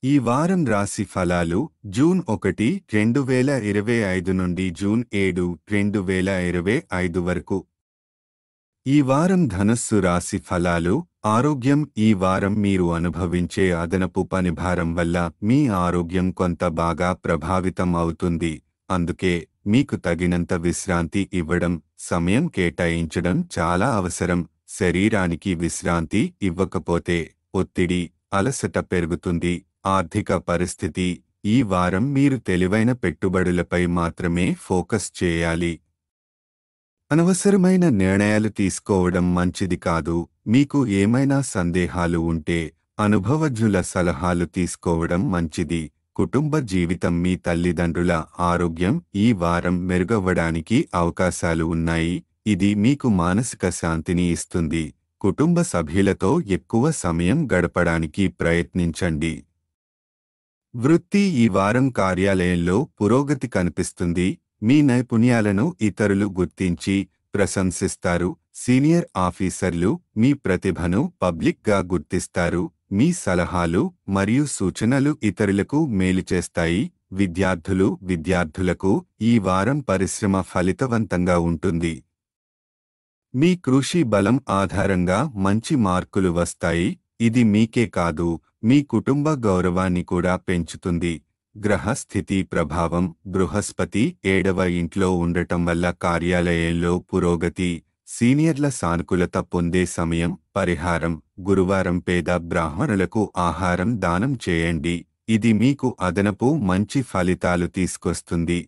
ఈ వారం రాశి ఫలాలు జూన్ 1, 2025 నుండి జూన్ 7, 2025 వరకు. ఈ వారం ధనుస్సు రాశి ఫలాలు. ఆరోగ్యం. ఈ వారం మీరు అనుభవించే అదనపు పనిభారం వల్ల మీ ఆరోగ్యం కొంత బాగా ప్రభావితం అవుతుంది. అందుకే మీకు తగినంత విశ్రాంతి ఇవ్వడం, సమయం కేటాయించడం చాలా అవసరం. శరీరానికి విశ్రాంతి ఇవ్వకపోతే ఒత్తిడి, అలసట పెరుగుతుంది. ఆర్థిక పరిస్థితి. ఈ వారం మీరు తెలివైన పెట్టుబడులపై మాత్రమే ఫోకస్ చేయాలి. అనవసరమైన నిర్ణయాలు తీసుకోవడం మంచిది కాదు. మీకు ఏమైనా సందేహాలు ఉంటే అనుభవజ్ఞుల సలహాలు తీసుకోవడం మంచిది. కుటుంబ జీవితం. మీ తల్లిదండ్రుల ఆరోగ్యం ఈ వారం మెరుగవ్వడానికి అవకాశాలు ఉన్నాయి. ఇది మీకు మానసిక శాంతిని ఇస్తుంది. కుటుంబ సభ్యులతో ఎక్కువ సమయం గడపడానికి ప్రయత్నించండి. వృత్తి. ఈ వారం కార్యాలయంలో పురోగతి కనిపిస్తుంది. మీ నైపుణ్యాలను ఇతరులు గుర్తించి ప్రశంసిస్తారు. సీనియర్ ఆఫీసర్లు మీ ప్రతిభను పబ్లిక్గా గుర్తిస్తారు. మీ సలహాలు మరియు సూచనలు ఇతరులకు మేలు చేస్తాయి. విద్యార్థులకు ఈ వారం పరిశ్రమ ఫలితవంతంగా ఉంటుంది. మీ కృషి బలం ఆధారంగా మంచి మార్కులు వస్తాయి. ఇది మీకే కాదు, మీ కుటుంబ గౌరవాన్ని కూడా పెంచుతుంది. గ్రహ స్థితి ప్రభావం. బృహస్పతి 7వ ఇంట్లో ఉండటం వల్ల కార్యాలయంలో పురోగతి, సీనియర్ల సానుకూలత పొందే సమయం. పరిహారం. గురువారం పేద బ్రాహ్మణులకు ఆహారం దానం చేయండి. ఇది మీకు అదనపు మంచి ఫలితాలు తీసుకొస్తుంది.